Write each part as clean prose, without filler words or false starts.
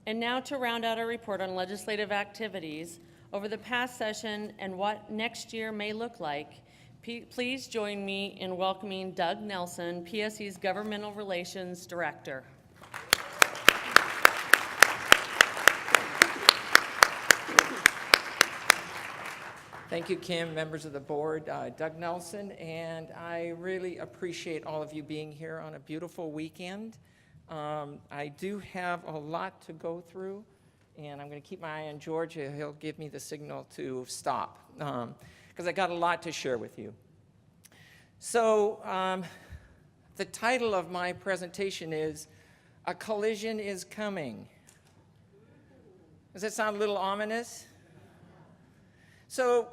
And now to round out our report on legislative activities over the past session and what next year may look like, please join me in welcoming Doug Nelson, PSE's Governmental Relations Director. Thank you, Kim, members of the board. Doug Nelson, and I really appreciate all of you being here on a beautiful weekend. I do have a lot to go through, and I'm going to keep my eye on George. He'll give me the signal to stop, because I got a lot to share with you. So the title of my presentation is "A Collision is Coming." Does that sound a little ominous? So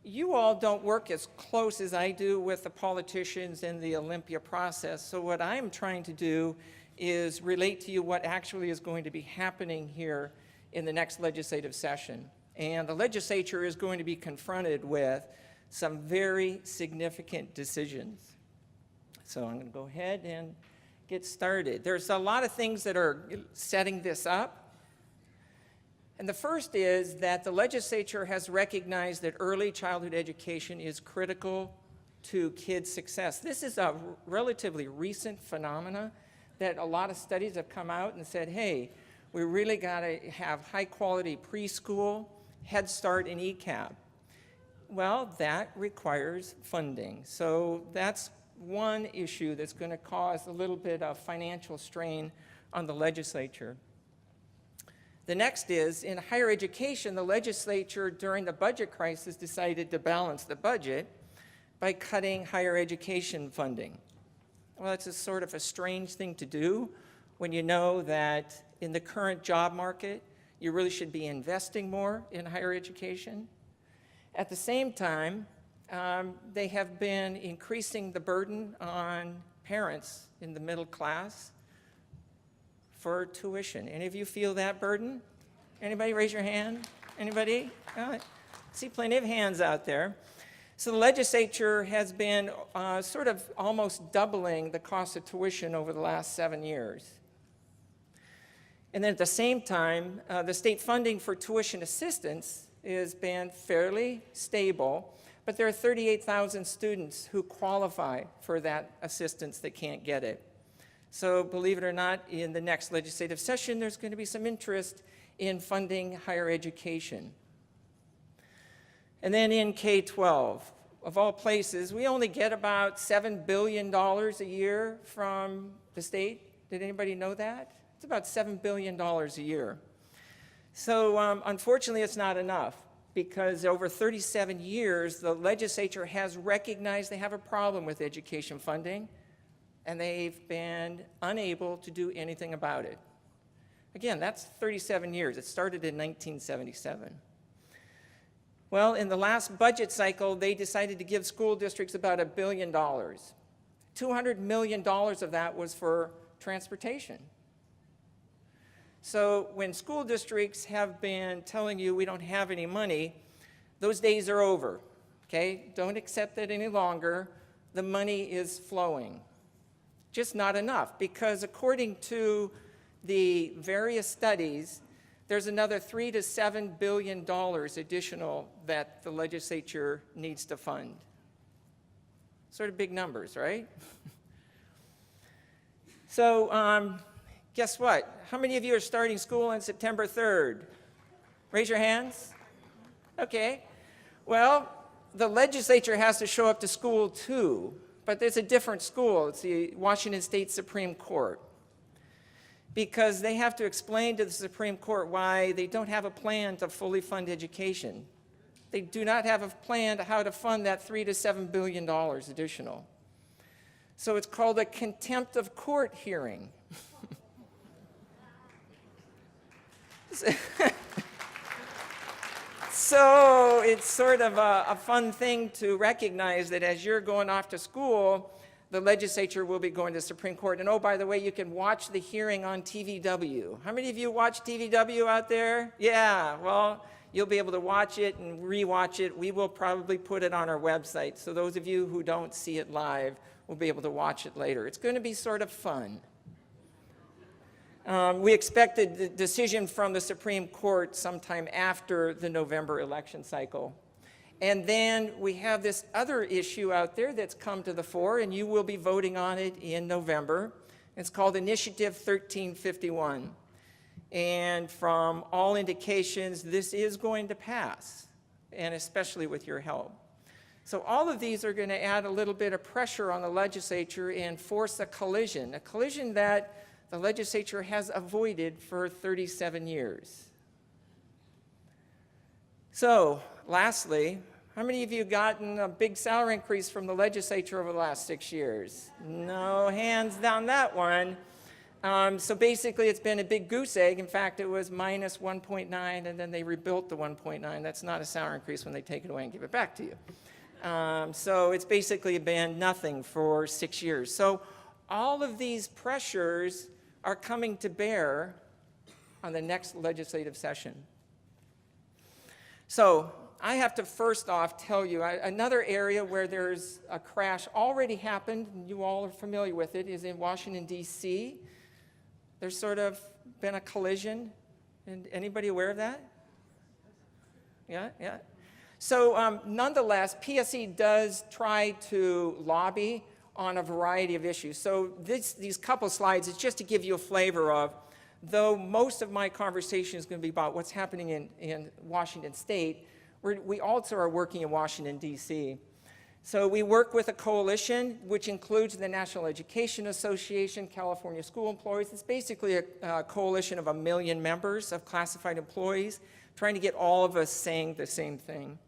you all don't work as close as I do with the politicians in the Olympia process. So what I'm trying to do is relate to you what actually is going to be happening here in the next legislative session. And the legislature is going to be confronted with some very significant decisions. So I'm going to go ahead and get started. There's a lot of things that are setting this up. And the first is that the legislature has recognized that early childhood education is critical to kids' success. This is a relatively recent phenomena that a lot of studies have come out and said, hey, we really got to have high-quality preschool, Head Start, and ECAB. Well, that requires funding. So that's one issue that's going to cause a little bit of financial strain on the legislature. The next is, in higher education, the legislature during the budget crisis decided to balance the budget by cutting higher education funding. Well, it's a sort of a strange thing to do when you know that in the current job market, you really should be investing more in higher education. At the same time, they have been increasing the burden on parents in the middle class for tuition. Any of you feel that burden? Anybody raise your hand? Anybody? I see plenty of hands out there. So the legislature has been sort of almost doubling the cost of tuition over the last 7 years. And then at the same time, the state funding for tuition assistance has been fairly stable, but there are 38,000 students who qualify for that assistance that can't get it. So believe it or not, in the next legislative session, there's going to be some interest in funding higher education. And then in K-12, of all places, we only get about $7 billion a year from the state. Did anybody know that? It's about $7 billion a year. So unfortunately, it's not enough, because over 37 years, the legislature has recognized they have a problem with education funding, and they've been unable to do anything about it. Again, that's 37 years. It started in 1977. Well, in the last budget cycle, they decided to give school districts about $1 billion. $200 million of that was for transportation. So when school districts have been telling you we don't have any money, those days are over, okay? Don't accept that any longer. The money is flowing. Just not enough, because according to the various studies, there's another $3 to $7 billion additional that the legislature needs to fund. Sort of big numbers, right? So guess what? How many of you are starting school on September 3rd? Raise your hands. Okay. Well, the legislature has to show up to school too. But it's a different school. It's the Washington State Supreme Court. Because they have to explain to the Supreme Court why they don't have a plan to fully fund education. They do not have a plan to how to fund that $3 to $7 billion additional. So it's called a contempt of court hearing. So it's sort of a fun thing to recognize that as you're going off to school, the legislature will be going to the Supreme Court. And oh, by the way, you can watch the hearing on TVW. How many of you watch TVW out there? Yeah, well, you'll be able to watch it and rewatch it. We will probably put it on our website. So those of you who don't see it live will be able to watch it later. It's going to be sort of fun. We expect the decision from the Supreme Court sometime after the November election cycle. And then we have this other issue out there that's come to the fore, and you will be voting on it in November. It's called Initiative 1351. And from all indications, this is going to pass, and especially with your help. So all of these are going to add a little bit of pressure on the legislature and force a collision that the legislature has avoided for 37 years. So, lastly, how many of you gotten a big salary increase from the legislature over the last 6 years? No hands down that one. So basically, it's been a big goose egg. In fact, it was minus 1.9, and then they rebuilt the 1.9. That's not a salary increase when they take it away and give it back to you. So it's basically been nothing for 6 years. So all of these pressures are coming to bear on the next legislative session. So I have to first off tell you, another area where there's a crash already happened, and you all are familiar with it, is in Washington, D.C. There's sort of been a collision. And anybody aware of that? Yeah. So nonetheless, PSE does try to lobby on a variety of issues. So these couple slides is just to give you a flavor of, though most of my conversation is going to be about what's happening in Washington State, we also are working in Washington, D.C. So we work with a coalition, which includes the National Education Association, California School Employees. It's basically a coalition of 1 million members of classified employees, trying to get all of us saying the same thing.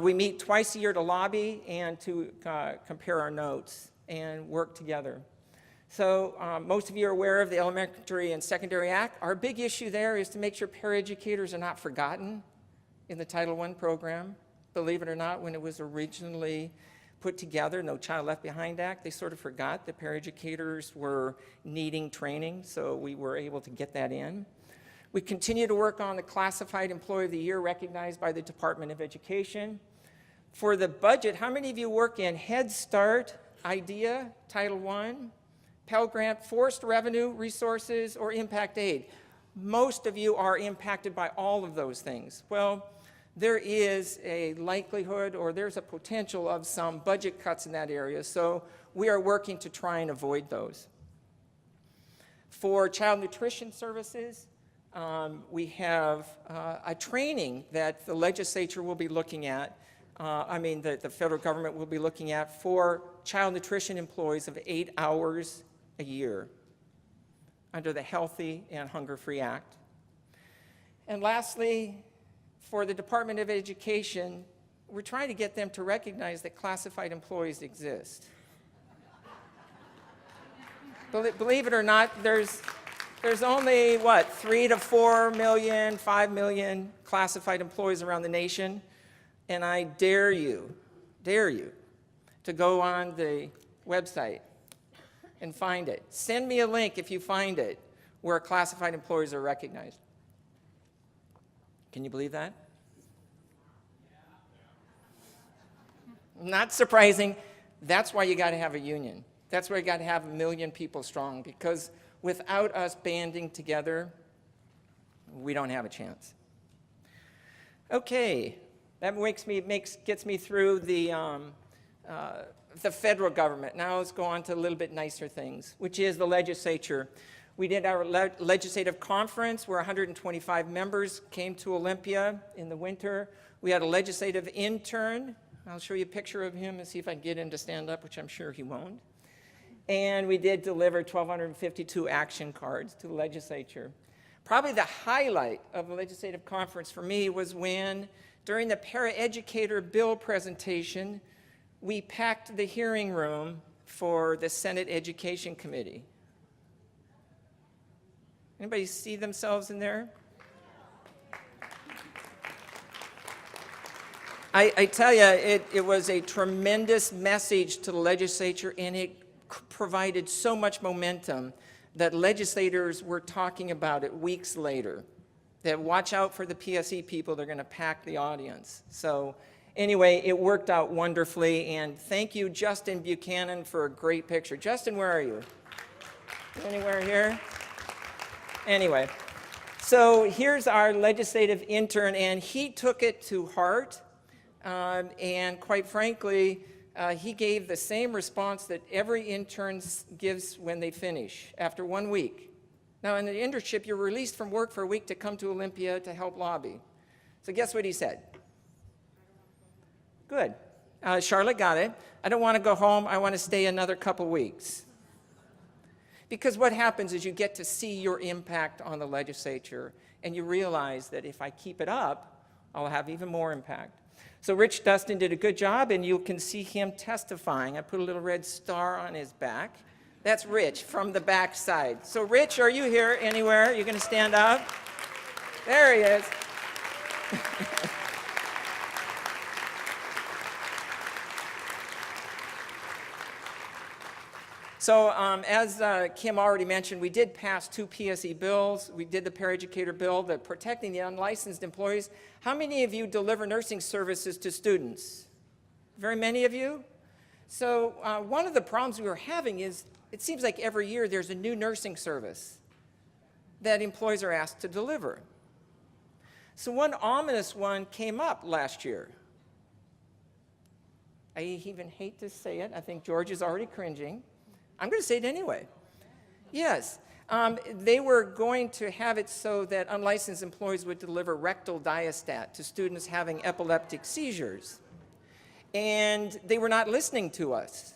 We meet twice a year to lobby and to compare our notes and work together. So most of you are aware of the Elementary and Secondary Act. Our big issue there is to make sure paraeducators are not forgotten in the Title I program. Believe it or not, when it was originally put together, No Child Left Behind Act, they sort of forgot that paraeducators were needing training, so we were able to get that in. We continue to work on the Classified Employee of the Year recognized by the Department of Education. For the budget, how many of you work in Head Start, IDEA, Title I, Pell Grant, Forced Revenue Resources, or Impact Aid? Most of you are impacted by all of those things. Well, there is a likelihood or there's a potential of some budget cuts in that area, so we are working to try and avoid those. For child nutrition services, we have a training that the legislature will be looking at, the federal government will be looking at for child nutrition employees of 8 hours a year under the Healthy and Hunger-Free Act. And lastly, for the Department of Education, we're trying to get them to recognize that classified employees exist. Believe it or not, there's only, 3 to 4 million, 5 million classified employees around the nation, and I dare you to go on the website and find it. Send me a link if you find it where classified employees are recognized. Can you believe that? Not surprising. That's why you got to have a union. That's why you got to have 1 million people strong, because without us banding together, we don't have a chance. Okay, that gets me through the federal government. Now let's go on to a little bit nicer things, which is the legislature. We did our legislative conference where 125 members came to Olympia in the winter. We had a legislative intern. I'll show you a picture of him and see if I can get him to stand up, which I'm sure he won't. And we did deliver 1,252 action cards to the legislature. Probably the highlight of the legislative conference for me was when, during the paraeducator bill presentation, we packed the hearing room for the Senate Education Committee. Anybody see themselves in there? I tell you, it was a tremendous message to the legislature, and it provided so much momentum that legislators were talking about it weeks later, that watch out for the PSE people, they're going to pack the audience. So anyway, it worked out wonderfully, and thank you, Justin Buchanan, for a great picture. Justin, where are you? Anywhere here? Anyway, so here's our legislative intern, and he took it to heart, and quite frankly, he gave the same response that every intern gives when they finish, after 1 week. Now, in the internship, you're released from work for a week to come to Olympia to help lobby. So guess what he said? Good. Charlotte got it. I don't want to go home. I want to stay another couple weeks. Because what happens is you get to see your impact on the legislature, and you realize that if I keep it up, I'll have even more impact. So Rich Dustin did a good job, and you can see him testifying. I put a little red star on his back. That's Rich from the back side. So Rich, are you here anywhere? You're going to stand up? There he is. So as Kim already mentioned, we did pass 2 PSE bills. We did the paraeducator bill, the protecting the unlicensed employees. How many of you deliver nursing services to students? Very many of you? So one of the problems we were having is it seems like every year there's a new nursing service that employees are asked to deliver. So one ominous one came up last year. I even hate to say it. I think George is already cringing. I'm going to say it anyway. Yes, they were going to have it so that unlicensed employees would deliver rectal diastat to students having epileptic seizures. And they were not listening to us.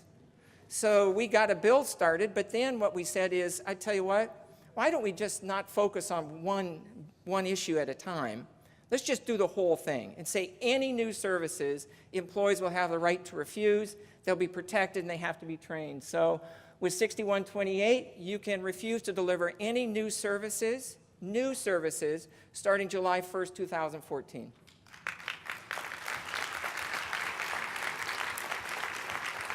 So we got a bill started, but then what we said is, I tell you what, why don't we just not focus on one issue at a time? Let's just do the whole thing and say any new services, employees will have the right to refuse, they'll be protected, and they have to be trained. So with 6128, you can refuse to deliver any new services, starting July 1st, 2014.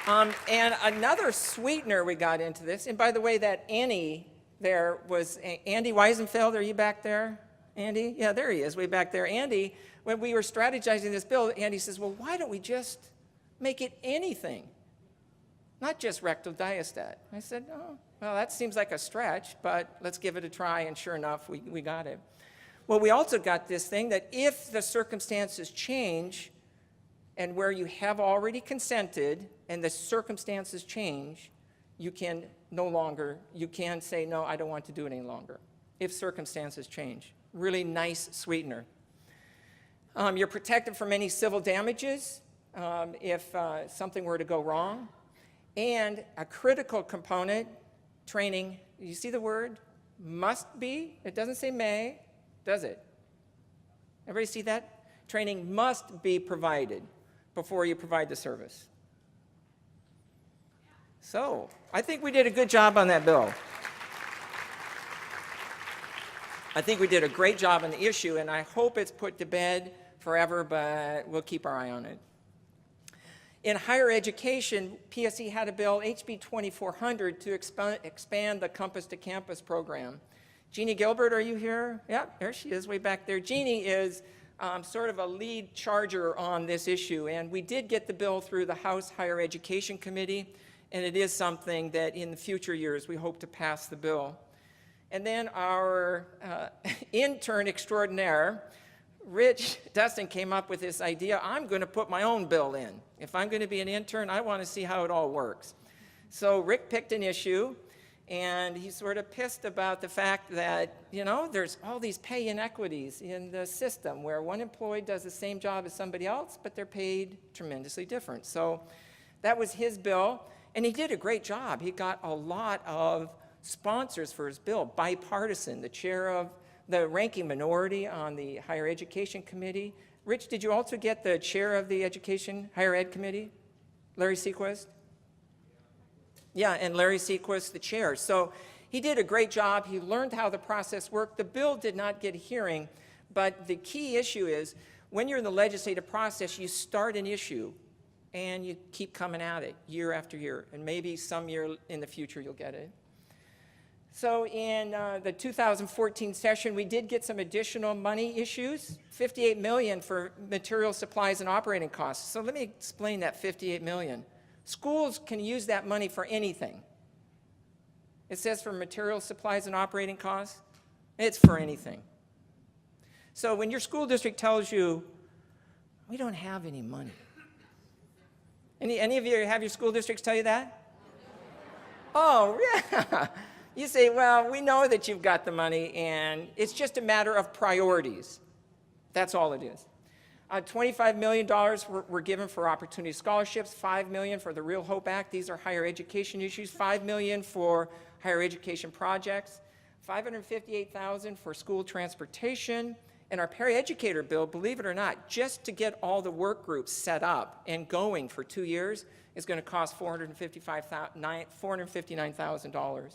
And another sweetener we got into this, and by the way, that Annie there was, Andy Weisenfeld, are you back there? Andy? Yeah, there he is, way back there. Andy, when we were strategizing this bill, Andy says, well, why don't we just make it anything? Not just rectal diastat. I said, oh, well, that seems like a stretch, but let's give it a try, and sure enough, we got it. Well, we also got this thing that if the circumstances change, and where you have already consented, and the circumstances change, you can say, no, I don't want to do it any longer, if circumstances change. Really nice sweetener. You're protected from any civil damages if something were to go wrong. And a critical component, training, you see the word? Must be. It doesn't say may, does it? Everybody see that? Training must be provided before you provide the service. So, I think we did a good job on that bill. I think we did a great job on the issue, and I hope it's put to bed forever, but we'll keep our eye on it. In higher education, PSE had a bill, HB 2400, to expand the Compass to Campus program. Jeannie Gilbert, are you here? Yeah, there she is, way back there. Jeannie is sort of a lead charger on this issue, and we did get the bill through the House Higher Education Committee, and it is something that in the future years we hope to pass the bill. And then our intern extraordinaire, Rich Dustin, came up with this idea, I'm going to put my own bill in. If I'm going to be an intern, I want to see how it all works. So Rick picked an issue, and he's sort of pissed about the fact that, you know, there's all these pay inequities in the system where one employee does the same job as somebody else, but they're paid tremendously different. So that was his bill, and he did a great job. He got a lot of sponsors for his bill, bipartisan, the chair of the ranking minority on the Higher Education Committee. Rich, did you also get the chair of the Higher Ed Committee? Larry Sequist? Yeah, and Larry Sequist, the chair. So he did a great job. He learned how the process worked. The bill did not get a hearing, but the key issue is when you're in the legislative process, you start an issue and you keep coming at it year after year, and maybe some year in the future you'll get it. So in the 2014 session, we did get some additional money issues, $58 million for material supplies and operating costs. So let me explain that $58 million. Schools can use that money for anything. It says for material supplies and operating costs. It's for anything. So when your school district tells you, we don't have any money. Any of you have your school districts tell you that? Oh, yeah. You say, well, we know that you've got the money, and it's just a matter of priorities. That's all it is. $25 million were given for opportunity scholarships, $5 million for the Real Hope Act. These are higher education issues, $5 million for higher education projects, $558,000 for school transportation, and our paraeducator bill, believe it or not, just to get all the work groups set up and going for 2 years is going to cost $459,000.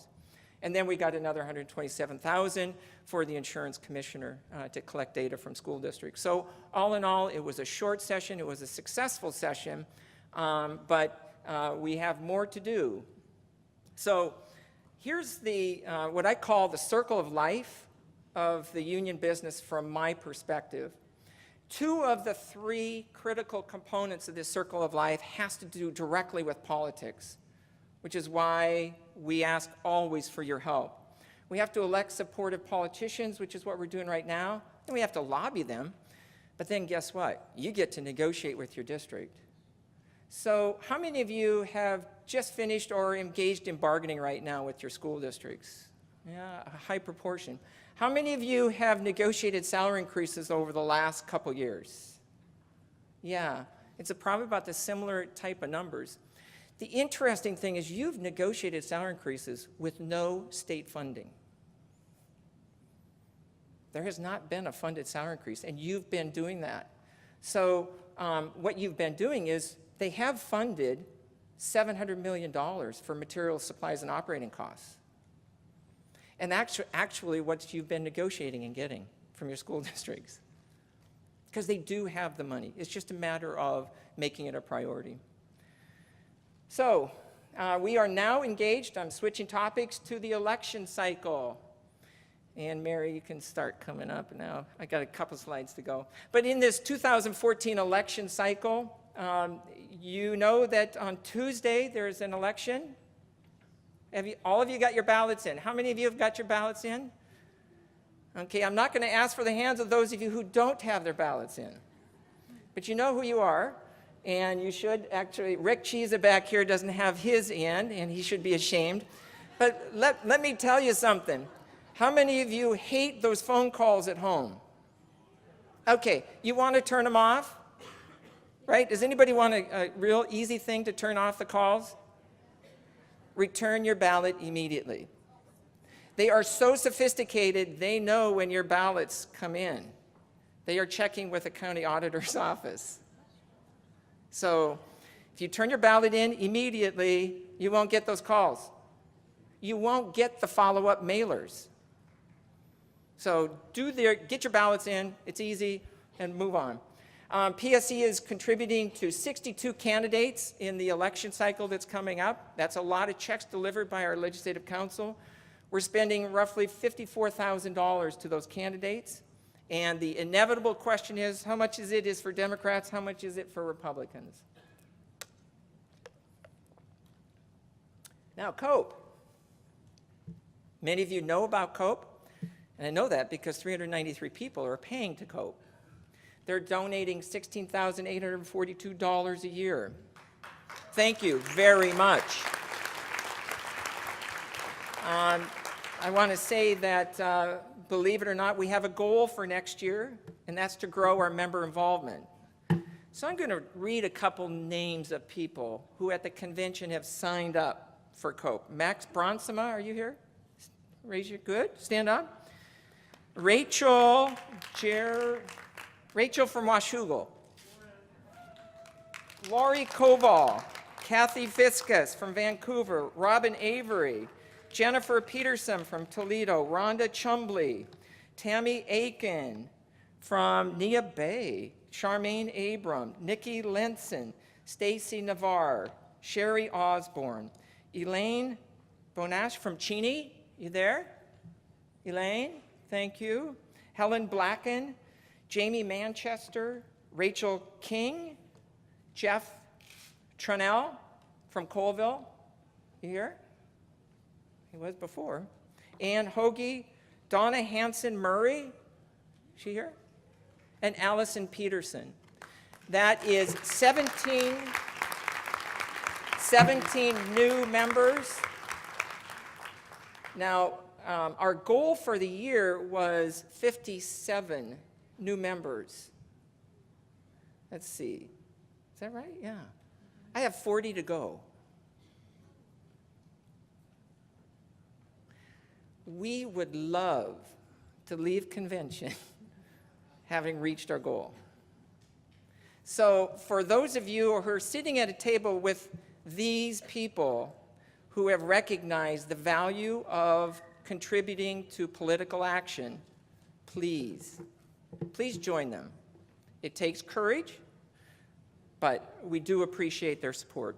And then we got another $127,000 for the insurance commissioner to collect data from school districts. So all in all, it was a short session. It was a successful session, but we have more to do. So here's the what I call the circle of life of the union business from my perspective. 2 of the 3 critical components of this circle of life has to do directly with politics, which is why we ask always for your help. We have to elect supportive politicians, which is what we're doing right now, and we have to lobby them. But then guess what? You get to negotiate with your district. So how many of you have just finished or engaged in bargaining right now with your school districts? Yeah, a high proportion. How many of you have negotiated salary increases over the last couple years? Yeah, it's probably about the similar type of numbers. The interesting thing is you've negotiated salary increases with no state funding. There has not been a funded salary increase, and you've been doing that. So what you've been doing is they have funded $700 million for materials, supplies, and operating costs. And actually what you've been negotiating and getting from your school districts. Because they do have the money. It's just a matter of making it a priority. So we are now engaged, I'm switching topics, to the election cycle. And Mary, you can start coming up now. I got a couple slides to go. But in this 2014 election cycle, you know that on Tuesday there's an election. All of you got your ballots in? How many of you have got your ballots in? Okay, I'm not going to ask for the hands of those of you who don't have their ballots in. But you know who you are. And you should actually, Rick Cheesa back here doesn't have his in, and he should be ashamed. But let me tell you something. How many of you hate those phone calls at home? Okay, you want to turn them off? Right? Does anybody want a real easy thing to turn off the calls? Return your ballot immediately. They are so sophisticated, they know when your ballots come in. They are checking with the county auditor's office. So if you turn your ballot in immediately, you won't get those calls. You won't get the follow-up mailers. So get your ballots in, it's easy, and move on. PSE is contributing to 62 candidates in the election cycle that's coming up. That's a lot of checks delivered by our Legislative Council. We're spending roughly $54,000 to those candidates. And the inevitable question is, how much is it for Democrats, how much is it for Republicans? Now, COPE. Many of you know about COPE, and I know that because 393 people are paying to COPE. They're donating $16,842 a year. Thank you very much. I want to say that, believe it or not, we have a goal for next year, and that's to grow our member involvement. So I'm going to read a couple names of people who at the convention have signed up for COPE. Max Bronsema, are you here? Raise your, good, stand up. Rachel from Washougal. Laurie Koval, Kathy Fiskus from Vancouver, Robin Avery, Jennifer Peterson from Toledo, Rhonda Chumbley, Tammy Aiken from Nia Bay, Charmaine Abram, Nikki Lenson, Stacy Navarre, Sherry Osborne, Elaine Bonash from Cheney, you there? Elaine, thank you. Helen Blacken, Jamie Manchester, Rachel King, Jeff Trunell from Colville, you here? He was before. Ann Hoagie, Donna Hanson-Murray, is she here? And Allison Peterson. That is 17 new members. Now, our goal for the year was 57 new members. Let's see. Is that right? Yeah. I have 40 to go. We would love to leave convention having reached our goal. So for those of you who are sitting at a table with these people who have recognized the value of contributing to political action, please join them. It takes courage, but we do appreciate their support.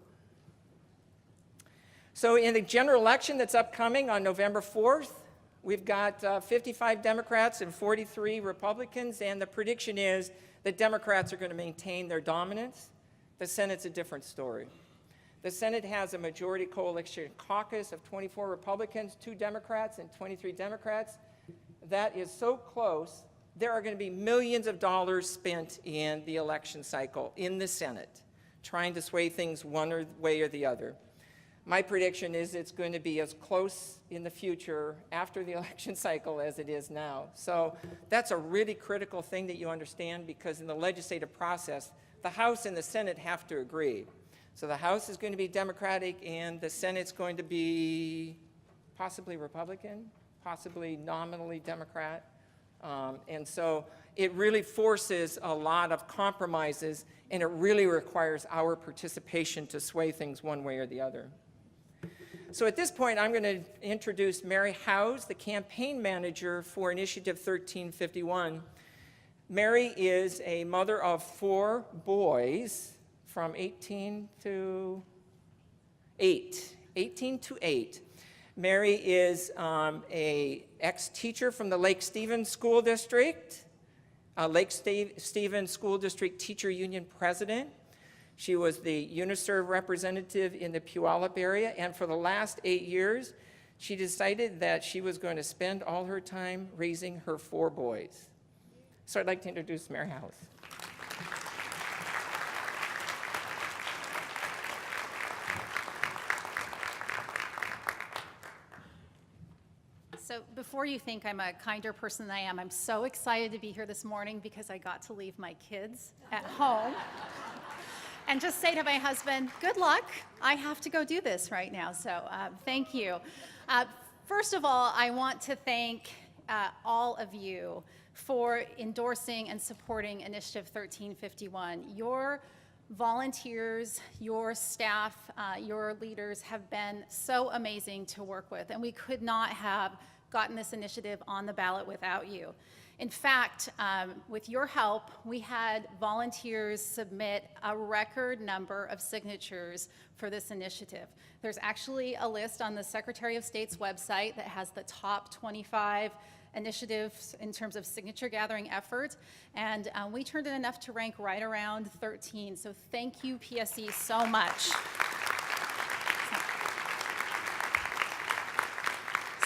So in the general election that's upcoming on November 4th, we've got 55 Democrats and 43 Republicans, and the prediction is that Democrats are going to maintain their dominance. The Senate's a different story. The Senate has a majority coalition caucus of 24 Republicans, 2 Democrats, and 23 Democrats. That is so close, there are going to be millions of dollars spent in the election cycle in the Senate, trying to sway things one way or the other. My prediction is it's going to be as close in the future after the election cycle as it is now. So that's a really critical thing that you understand, because in the legislative process, the House and the Senate have to agree. So the House is going to be Democratic and the Senate's going to be possibly Republican, possibly nominally Democrat. And so it really forces a lot of compromises, and it really requires our participation to sway things one way or the other. So at this point, I'm going to introduce Mary Howes, the campaign manager for Initiative 1351. Mary is a mother of 4 boys from 18 to 8. Mary is a ex-teacher from the Lake Stevens School District, Lake Stevens School District Teacher Union president. She was the UNISERV representative in the Puyallup area, and for the last 8 years, she decided that she was going to spend all her time raising her 4 boys. So I'd like to introduce Mary Howes. So before you think I'm a kinder person than I am, I'm so excited to be here this morning because I got to leave my kids at home and just say to my husband, good luck. I have to go do this right now, so thank you. First of all, I want to thank all of you for endorsing and supporting Initiative 1351. Your volunteers, your staff, your leaders have been so amazing to work with, and we could not have gotten this initiative on the ballot without you. In fact, with your help, we had volunteers submit a record number of signatures for this initiative. There's actually a list on the Secretary of State's website that has the top 25 initiatives in terms of signature gathering efforts, and we turned in enough to rank right around 13. So thank you, PSE, so much.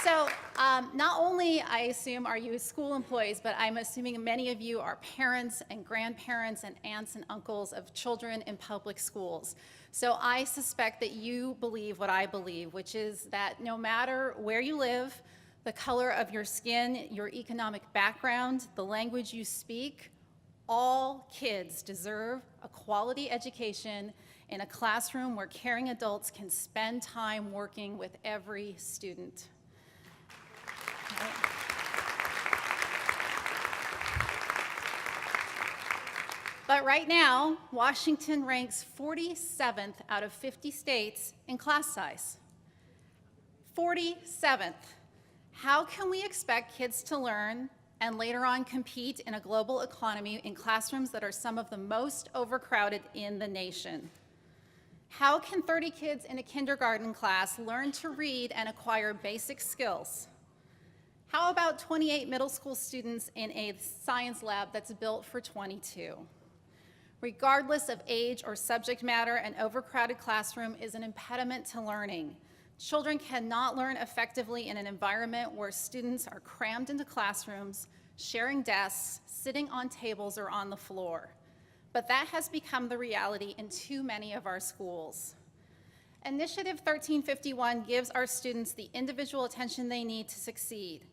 So not only, I assume, are you school employees, but I'm assuming many of you are parents and grandparents and aunts and uncles of children in public schools. So I suspect that you believe what I believe, which is that no matter where you live, the color of your skin, your economic background, the language you speak, all kids deserve a quality education in a classroom where caring adults can spend time working with every student. But right now, Washington ranks 47th out of 50 states in class size. 47th. How can we expect kids to learn and later on compete in a global economy in classrooms that are some of the most overcrowded in the nation? How can 30 kids in a kindergarten class learn to read and acquire basic skills? How about 28 middle school students in a science lab that's built for 22? Regardless of age or subject matter, an overcrowded classroom is an impediment to learning. Children cannot learn effectively in an environment where students are crammed into classrooms, sharing desks, sitting on tables, or on the floor. But that has become the reality in too many of our schools. Initiative 1351 gives our students the individual attention they need to succeed.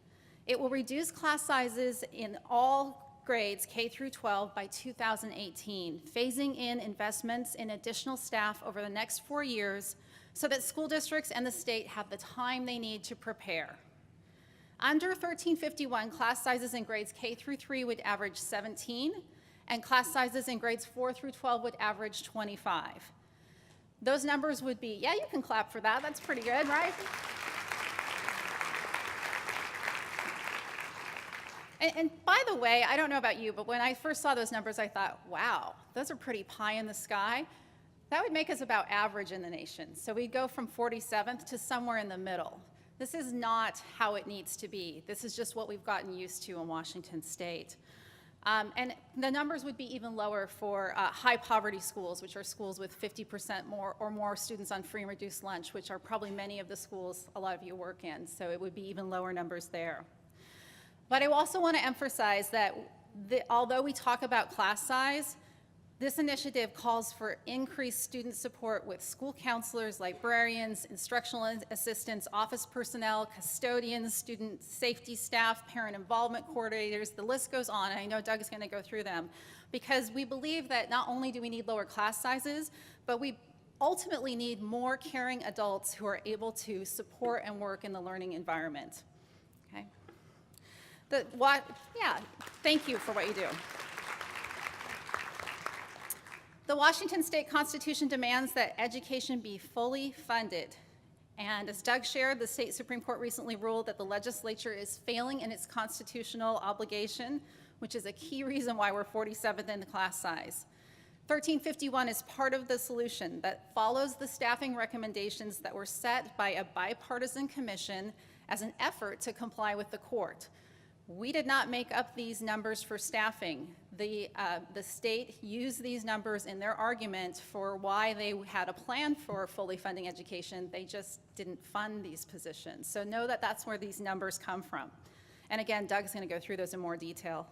It will reduce class sizes in all grades K through 12 by 2018, phasing in investments in additional staff over the next 4 years so that school districts and the state have the time they need to prepare. Under 1351, class sizes in grades K through 3 would average 17, and class sizes in grades 4 through 12 would average 25. Those numbers would be, yeah, you can clap for that, that's pretty good, right? And by the way, I don't know about you, but when I first saw those numbers, I thought, wow, those are pretty pie in the sky. That would make us about average in the nation. So we'd go from 47th to somewhere in the middle. This is not how it needs to be. This is just what we've gotten used to in Washington State. And the numbers would be even lower for high poverty schools, which are schools with 50% more students on free and reduced lunch, which are probably many of the schools a lot of you work in. So it would be even lower numbers there. But I also want to emphasize that although we talk about class size, this initiative calls for increased student support with school counselors, librarians, instructional assistants, office personnel, custodians, student safety staff, parent involvement coordinators, the list goes on, and I know Doug is going to go through them, because we believe that not only do we need lower class sizes, but we ultimately need more caring adults who are able to support and work in the learning environment. Okay? Thank you for what you do. The Washington State Constitution demands that education be fully funded. And as Doug shared, the state Supreme Court recently ruled that the legislature is failing in its constitutional obligation, which is a key reason why we're 47th in the class size. 1351 is part of the solution that follows the staffing recommendations that were set by a bipartisan commission as an effort to comply with the court. We did not make up these numbers for staffing. The state used these numbers in their argument for why they had a plan for fully funding education. They just didn't fund these positions. So know that that's where these numbers come from. And again, Doug's going to go through those in more detail.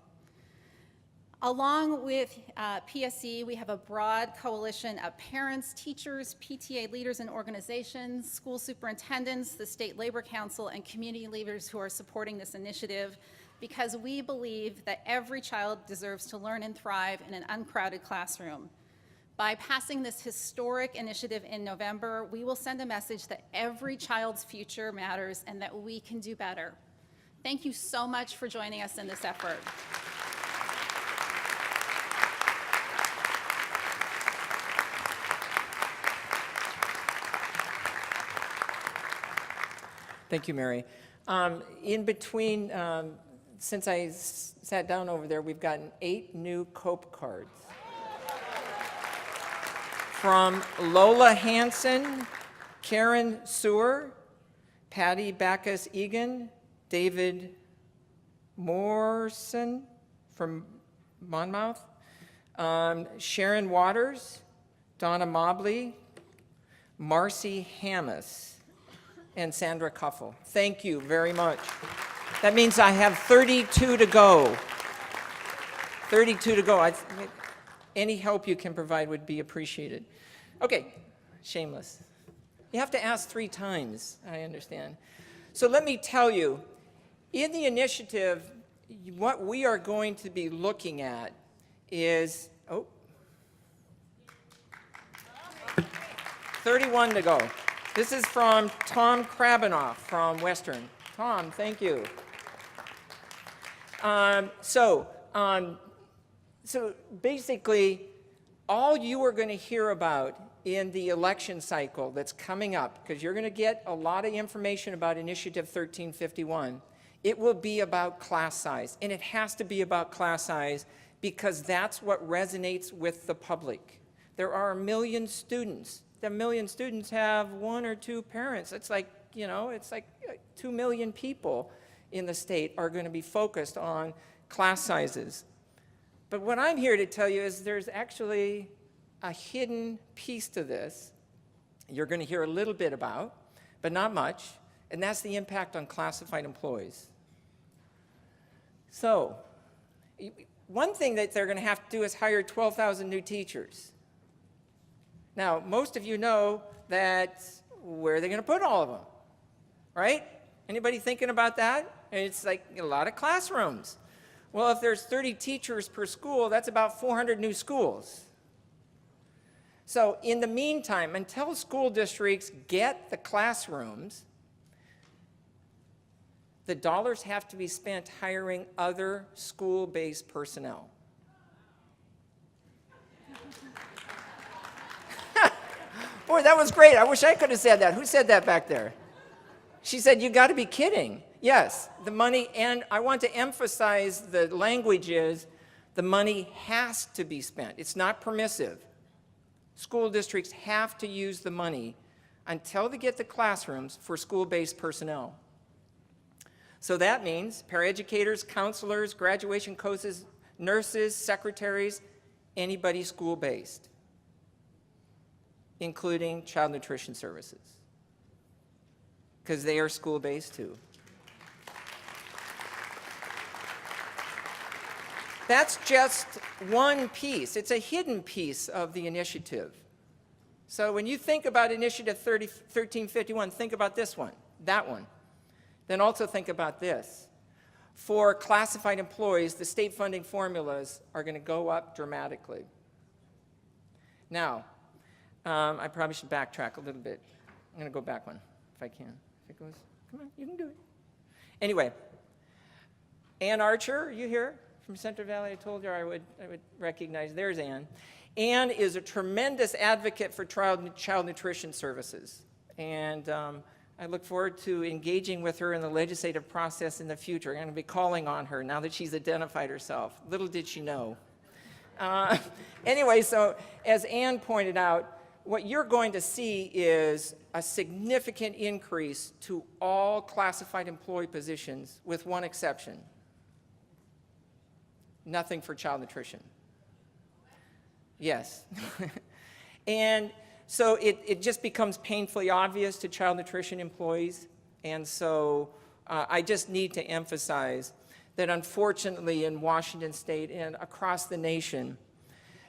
Along with PSE, we have a broad coalition of parents, teachers, PTA leaders and organizations, school superintendents, the State Labor Council, and community leaders who are supporting this initiative, because we believe that every child deserves to learn and thrive in an uncrowded classroom. By passing this historic initiative in November, we will send a message that every child's future matters and that we can do better. Thank you so much for joining us in this effort. Thank you, Mary. In between, since I sat down over there, we've gotten 8 new COPE cards. From Lola Hansen, Karen Sewer, Patty Backus-Egan, David Morrison from Monmouth, Sharon Waters, Donna Mobley, Marcy Hammis, and Sandra Kuffel. Thank you very much. That means I have 32 to go. 32 to go. Any help you can provide would be appreciated. Okay, shameless. You have to ask 3 times, I understand. So let me tell you, in the initiative, what we are going to be looking at is, 31 to go. This is from Tom Krabanoff from Western. Tom, thank you. So basically, all you are going to hear about in the election cycle that's coming up, because you're going to get a lot of information about Initiative 1351, it will be about class size. And it has to be about class size because that's what resonates with the public. There are 1 million students. The 1 million students have 1 or 2 parents. It's like, it's like 2 million people in the state are going to be focused on class sizes. But what I'm here to tell you is there's actually a hidden piece to this you're going to hear a little bit about, but not much, and that's the impact on classified employees. So, one thing that they're going to have to do is hire 12,000 new teachers. Now, most of you know that where are they going to put all of them, right? Anybody thinking about that? And it's like a lot of classrooms. Well, if there's 30 teachers per school, that's about 400 new schools. So in the meantime, until school districts get the classrooms, the dollars have to be spent hiring other school-based personnel. Boy, that was great. I wish I could have said that. Who said that back there? She said, you got to be kidding. Yes, the money, and I want to emphasize the language is the money has to be spent. It's not permissive. School districts have to use the money until they get the classrooms for school-based personnel. So that means paraeducators, counselors, graduation coaches, nurses, secretaries, anybody school-based, including child nutrition services, because they are school-based too. That's just one piece. It's a hidden piece of the initiative. So when you think about Initiative 1351, think about this one, that one. Then also think about this. For classified employees, the state funding formulas are going to go up dramatically. Now, I probably should backtrack a little bit. I'm going to go back one, if I can. If it goes, come on, you can do it. Anyway, Ann Archer, you here from Central Valley? I told her I would recognize. There's Ann. Ann is a tremendous advocate for child nutrition services. And I look forward to engaging with her in the legislative process in the future. I'm going to be calling on her now that she's identified herself. Little did she know. Anyway, so as Ann pointed out, what you're going to see is a significant increase to all classified employee positions with one exception. Nothing for child nutrition. Yes. And so it just becomes painfully obvious to child nutrition employees. And so I just need to emphasize that unfortunately in Washington State and across the nation,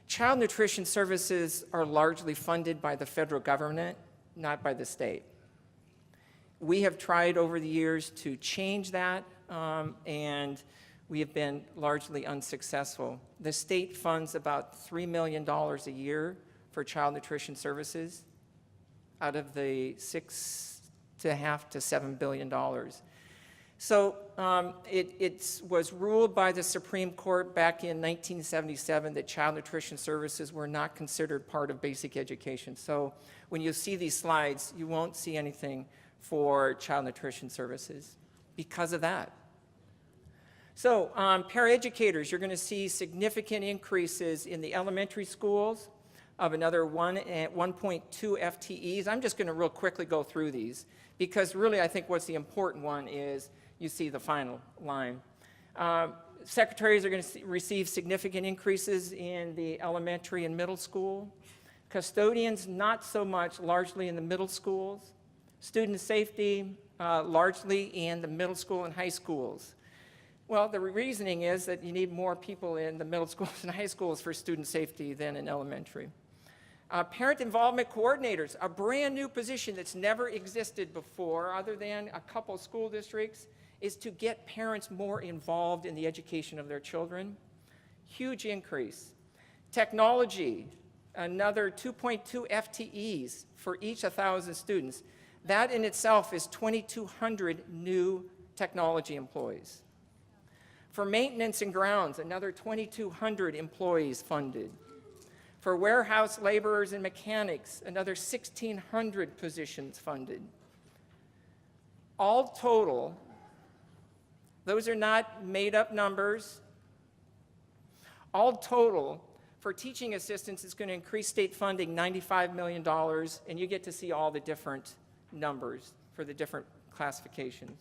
child nutrition services are largely funded by the federal government, not by the state. We have tried over the years to change that, and we have been largely unsuccessful. The state funds about $3 million a year for child nutrition services out of the $6.5 to $7 billion. So it was ruled by the Supreme Court back in 1977 that child nutrition services were not considered part of basic education. So when you see these slides, you won't see anything for child nutrition services because of that. So paraeducators, you're going to see significant increases in the elementary schools of another 1.2 FTEs. I'm just going to real quickly go through these because really I think what's the important one is you see the final line. Secretaries are going to receive significant increases in the elementary and middle school. Custodians, not so much, largely in the middle schools. Student safety, largely in the middle school and high schools. Well, the reasoning is that you need more people in the middle schools and high schools for student safety than in elementary. Parent involvement coordinators, a brand new position that's never existed before other than a couple school districts, is to get parents more involved in the education of their children. Huge increase. Technology, another 2.2 FTEs for each 1,000 students. That in itself is 2,200 new technology employees. For maintenance and grounds, another 2,200 employees funded. For warehouse laborers and mechanics, another 1,600 positions funded. All total, those are not made-up numbers. All total, for teaching assistants, it's going to increase state funding $95 million, and you get to see all the different numbers for the different classifications.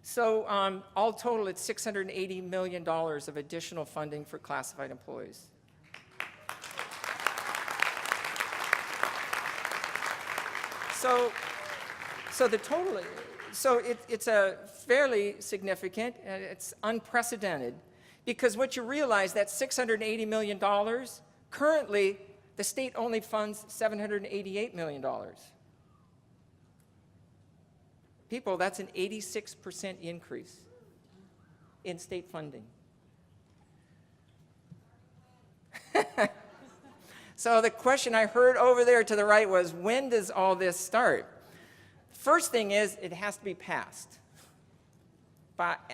So all total, it's $680 million of additional funding for classified employees. So the total, it's a fairly significant, it's unprecedented, because what you realize, that $680 million, currently, the state only funds $788 million. People, that's an 86% increase in state funding. So the question I heard over there to the right was, when does all this start? First thing is, it has to be passed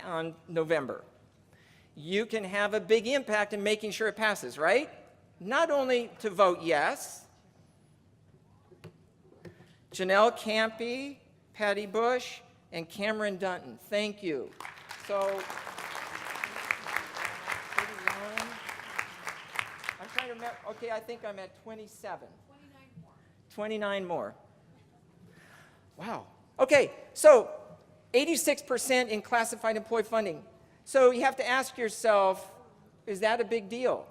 on November. You can have a big impact in making sure it passes, right? Not only to vote yes. Janelle Campy, Patty Bush, and Cameron Dunton, thank you. So, 31. I'm trying to remember, okay, I think I'm at 27. 29 more. Wow. Okay, so 86% in classified employee funding. So you have to ask yourself, is that a big deal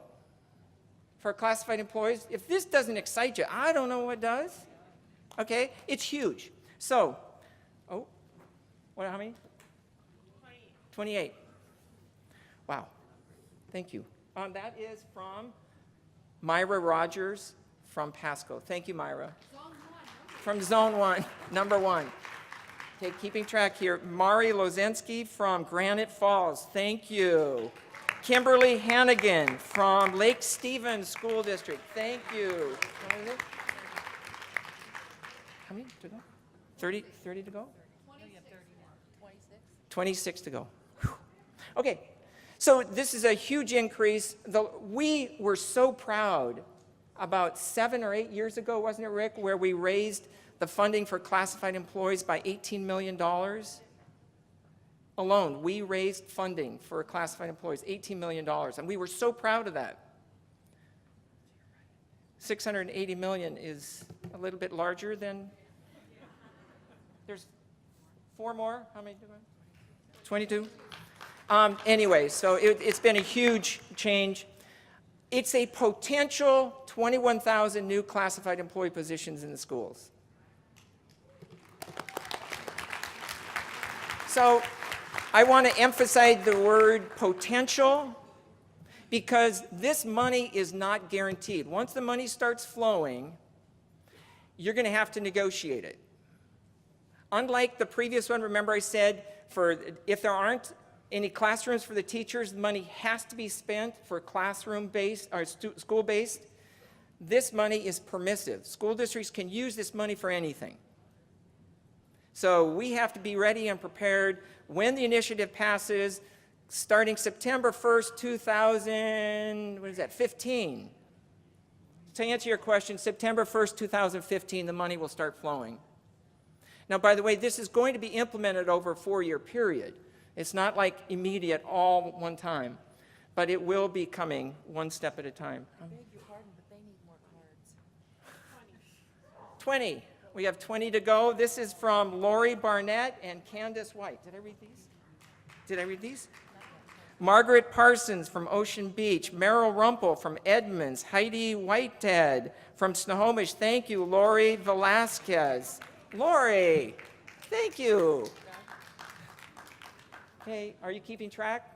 for classified employees? If this doesn't excite you, I don't know what does. Okay, it's huge. So, how many? 28. Wow, thank you. That is from Myra Rogers from Pasco. Thank you, Myra. From Zone 1, number 1. Okay, keeping track here. Mari Lozensky from Granite Falls. Thank you. Kimberly Hannigan from Lake Stevens School District. Thank you. How many to go? 30 to go? 26 to go. Whew. Okay, so this is a huge increase. We were so proud about 7 or 8 years ago, wasn't it, Rick, where we raised the funding for classified employees by $18 million. Alone, we raised funding for classified employees, $18 million, and we were so proud of that. $680 million is a little bit larger than, there's 4 more, how many? 22? Anyway, so it's been a huge change. It's a potential 21,000 new classified employee positions in the schools. So I want to emphasize the word potential, because this money is not guaranteed. Once the money starts flowing, you're going to have to negotiate it. Unlike the previous one, remember I said, if there aren't any classrooms for the teachers, the money has to be spent for classroom-based or school-based. This money is permissive. School districts can use this money for anything. So we have to be ready and prepared when the initiative passes, starting September 1st, 2015. To answer your question, September 1st, 2015, the money will start flowing. Now, by the way, this is going to be implemented over a 4-year period. It's not like immediate all at one time, but it will be coming one step at a time. I beg your pardon, but they need more cards. 20. We have 20 to go. This is from Lori Barnett and Candace White. Did I read these? Did I read these? Margaret Parsons from Ocean Beach, Merrill Rumpel from Edmonds, Heidi Whitehead from Snohomish. Thank you, Lori Velasquez. Lori, thank you. Okay, are you keeping track?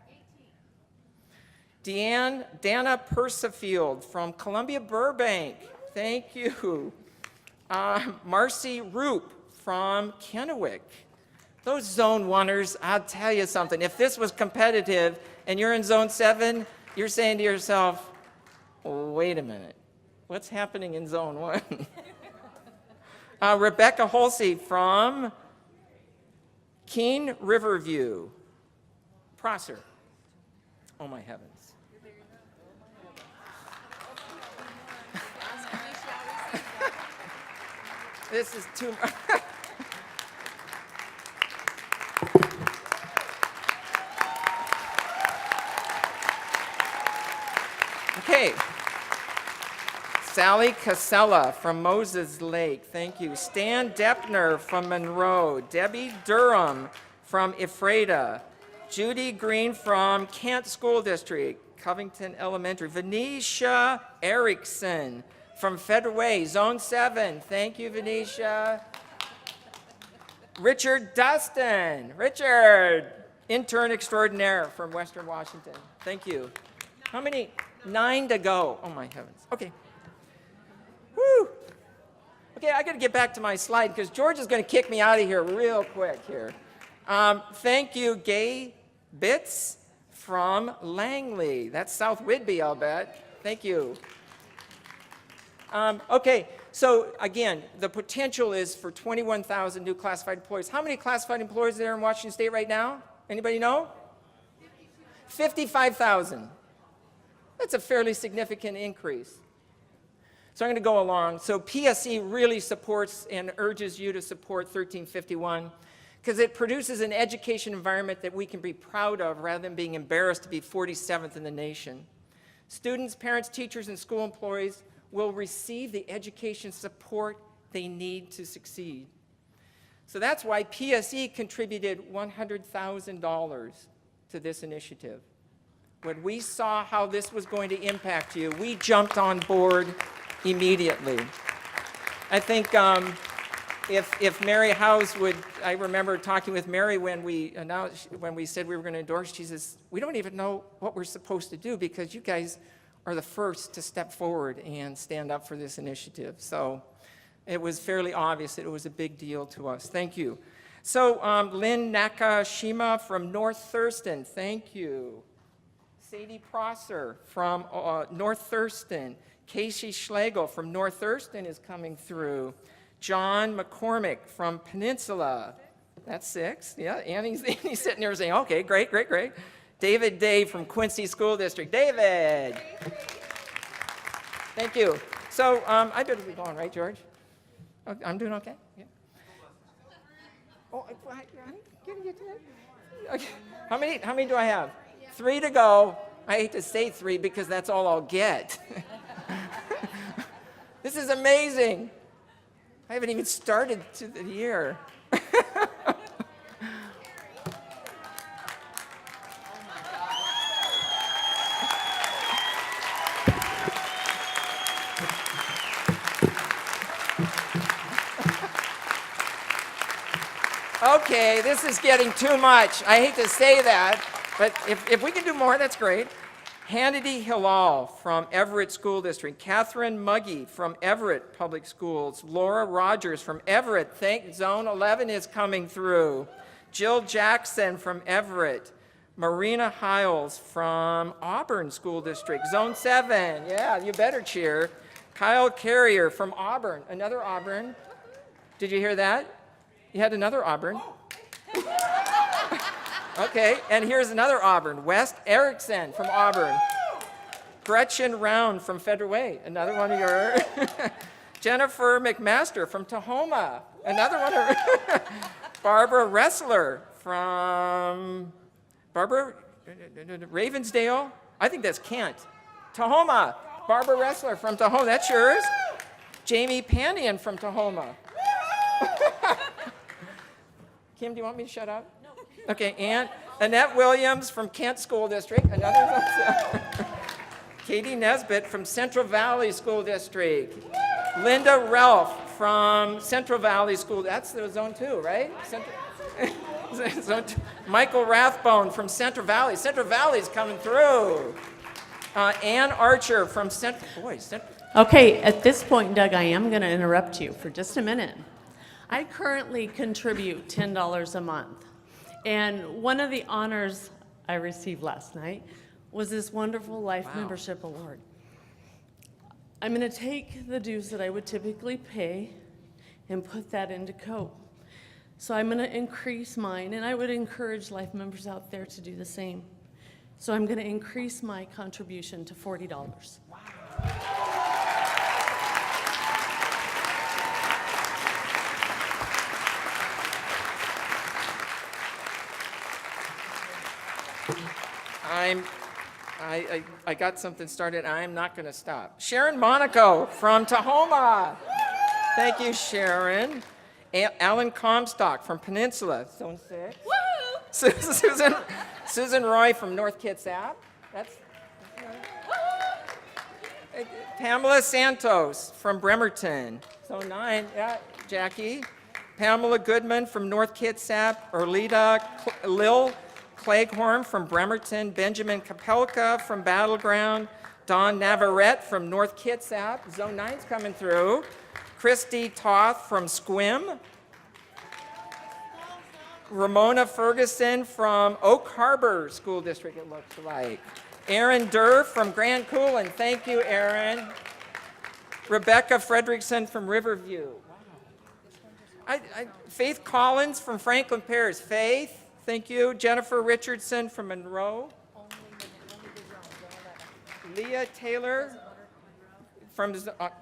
18. Dana Persifield from Columbia Burbank. Thank you. Marcy Roop from Kennewick. Those Zone 1ers, I'll tell you something. If this was competitive and you're in Zone 7, you're saying to yourself, wait a minute, what's happening in Zone 1? Rebecca Holsey from Keene Riverview. Prosser. Oh my heavens. This is too much. Okay. Sally Casella from Moses Lake, thank you. Stan Deppner from Monroe. Debbie Durham from Ephrata. Judy Green from Kent School District, Covington Elementary. Venetia Erickson from Federal Way, Zone 7. Thank you, Venetia. Richard Dustin. Richard, intern extraordinaire from Western Washington. Thank you. How many? 9 to go. Oh, my heavens. Okay. Woo. Okay, I got to get back to my slide because George is going to kick me out of here real quick here. Thank you, Gay Bitts from Langley. That's South Whidbey, I'll bet. Thank you. Okay, so again, the potential is for 21,000 new classified employees. How many classified employees are there in Washington State right now? Anybody know? 55,000. That's a fairly significant increase. So I'm going to go along. So PSE really supports and urges you to support 1351 because it produces an education environment that we can be proud of rather than being embarrassed to be 47th in the nation. Students, parents, teachers, and school employees will receive the education support they need to succeed. So that's why PSE contributed $100,000 to this initiative. When we saw how this was going to impact you, we jumped on board immediately. I think if Mary House would, I remember talking with Mary when we said we were going to endorse, she says, we don't even know what we're supposed to do because you guys are the first to step forward and stand up for this initiative. So it was fairly obvious that it was a big deal to us. Thank you. So Lynn Nakashima from North Thurston, thank you. Sadie Prosser from North Thurston. Casey Schlegel from North Thurston is coming through. John McCormick from Peninsula. That's 6. Yeah, Annie's sitting there saying, okay, great, great, great. David Day from Quincy School District. David. Thank you. So I better be going, right, George? Okay, I'm doing okay? Yeah. Oh, I'm getting you to that. Okay. How many do I have? 3 to go. I hate to say 3 because that's all I'll get. This is amazing. I haven't even started to the year. Okay, this is getting too much. I hate to say that, but if we can do more, that's great. Hannity Hilal from Everett School District. Catherine Muggy from Everett Public Schools. Laura Rogers from Everett. Zone 11 is coming through. Jill Jackson from Everett. Marina Hiles from Auburn School District. Zone 7. Yeah, you better cheer. Kyle Carrier from Auburn. Another Auburn. Did you hear that? You had another Auburn. Okay, and here's another Auburn. West Erickson from Auburn. Gretchen Round from Federal Way. Another one of your. Jennifer McMaster from Tahoma. Another one of her. Barbara Ressler from Ravensdale. I think that's Kent. Tahoma. Barbara Ressler from Tahoma. That's yours. Jamie Pandian from Tahoma. Kim, do you want me to shut up? No. Okay, and Annette Williams from Kent School District. Another. Katie Nesbitt from Central Valley School District. Linda Ralph from Central Valley School. That's the Zone 2, right? Zone 2. Michael Rathbone from Central Valley. Central Valley's coming through. Ann Archer from Central. Boy, Central. Okay, at this point, Doug, I am going to interrupt you for just a minute. I currently contribute $10 a month. And one of the honors I received last night was this wonderful Life Membership Award. I'm going to take the dues that I would typically pay and put that into COPE. So I'm going to increase mine, and I would encourage Life members out there to do the same. So I'm going to increase my contribution to $40. Wow. I got something started. I'm not going to stop. Sharon Monaco from Tahoma. Thank you, Sharon. Alan Comstock from Peninsula. Zone 6. Susan Roy from North Kitsap. That's Pamela Santos from Bremerton. Zone 9. Yeah, Jackie. Pamela Goodman from North Kitsap, Lil Cleghorn from Bremerton, Benjamin Kapelka from Battleground, Don Navarrete from North Kitsap, Zone 9's coming through, Christy Toth from Squim, Ramona Ferguson from Oak Harbor School District, it looks like, Aaron Durr from Grand Coulee, thank you, Aaron, Rebecca Fredrickson from Riverview. Faith Collins from Franklin Parish. Faith, thank you. Jennifer Richardson from Monroe. Leah Taylor from,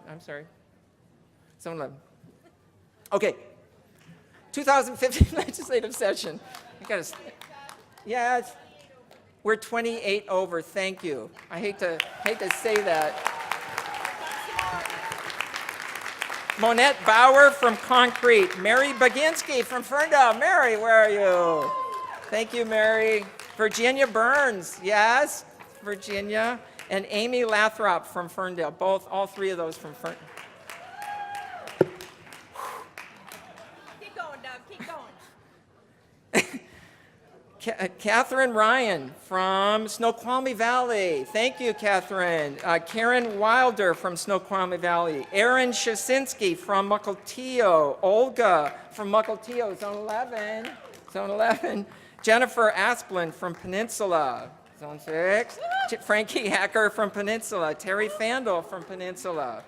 I'm sorry, Zone 11. Okay, 2015 legislative session. Yeah, we're 28 over, thank you. I hate to say that. Monette Bauer from Concrete. Mary Baginski from Ferndale. Mary, where are you? Thank you, Mary. Virginia Burns, yes, Virginia. And Amy Lathrop from Ferndale, all three of those from Ferndale. Keep going, Doug, keep going. Catherine Ryan from Snoqualmie Valley. Thank you, Catherine. Karen Wilder from Snoqualmie Valley. Aaron Shasinski from Mukilteo. Olga from Mukilteo, Zone 11. Zone 11. Jennifer Asplin from Peninsula, Zone 6. Frankie Hacker from Peninsula. Terry Fandel from Peninsula.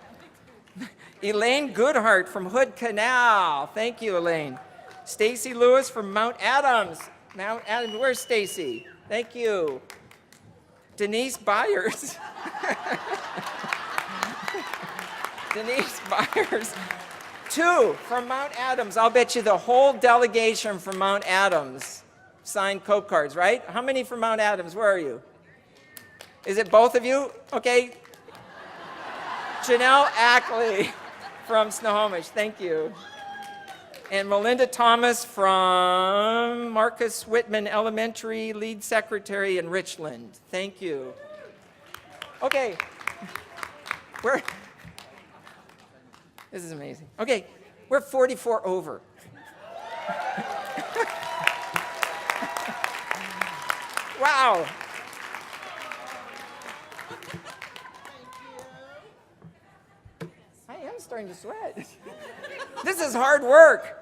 Elaine Goodhart from Hood Canal. Thank you, Elaine. Stacy Lewis from Mount Adams. Mount Adams, where's Stacy? Thank you. Denise Byers. Denise Byers. 2 from Mount Adams. I'll bet you the whole delegation from Mount Adams signed Coke cards, right? How many from Mount Adams? Where are you? Is it both of you? Okay. Janelle Ackley from Snohomish. Thank you. And Melinda Thomas from Marcus Whitman Elementary, lead secretary in Richland. Thank you. Okay. This is amazing. Okay, we're 44 over. Wow. I am starting to sweat. This is hard work.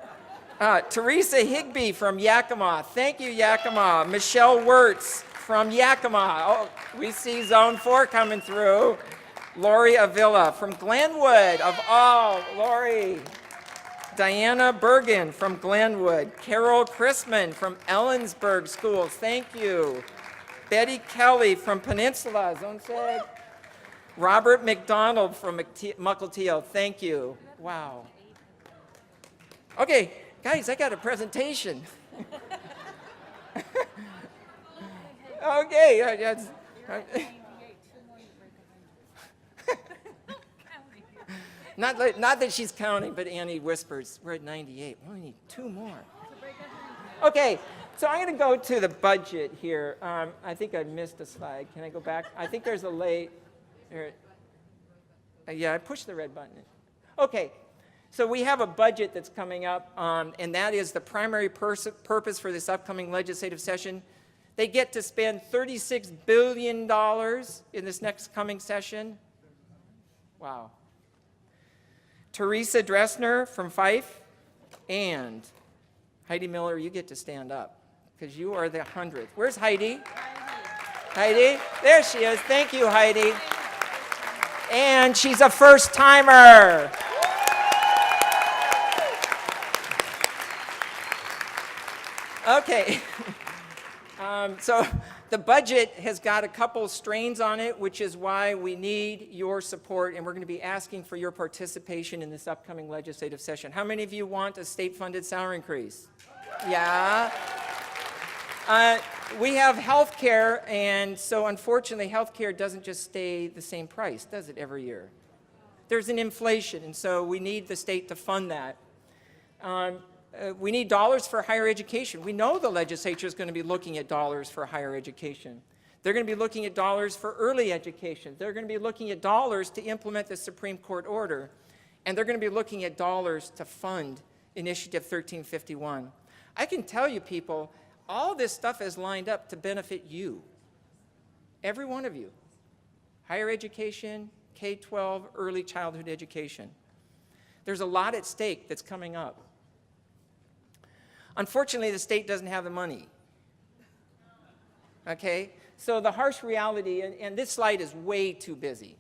Teresa Higbee from Yakima. Thank you, Yakima. Michelle Wirtz from Yakima. Oh, we see Zone 4 coming through. Lori Avila from Glenwood. Lori. Diana Bergen from Glenwood. Carol Chrisman from Ellensburg Schools. Thank you. Betty Kelly from Peninsula. Zone 6. Robert McDonald from Mukilteo. Thank you. Wow. Okay, guys, I got a presentation. Okay. Not that she's counting, but Annie whispers, we're at 98. We only need 2 more. Okay, so I'm going to go to the budget here. I think I missed a slide. Can I go back? I think there's a late. Yeah, I pushed the red button. Okay, so we have a budget that's coming up, and that is the primary purpose for this upcoming legislative session. They get to spend $36 billion in this next coming session. Wow. Teresa Dressner from Fife, and Heidi Miller, you get to stand up, because you are the 100th. Where's Heidi? Heidi? There she is. Thank you, Heidi. And she's a first-timer. Okay. So the budget has got a couple strains on it, which is why we need your support, and we're going to be asking for your participation in this upcoming legislative session. How many of you want a state-funded salary increase? Yeah. We have health care, and so unfortunately health care doesn't just stay the same price, does it, every year? There's an inflation, and so we need the state to fund that. We need dollars for higher education. We know the legislature is going to be looking at dollars for higher education. They're going to be looking at dollars for early education. They're going to be looking at dollars to implement the Supreme Court order. And they're going to be looking at dollars to fund Initiative 1351. I can tell you, people, all this stuff is lined up to benefit you, every one of you. Higher education, K-12, early childhood education. There's a lot at stake that's coming up. Unfortunately, the state doesn't have the money. Okay? So the harsh reality, and this slide is way too busy.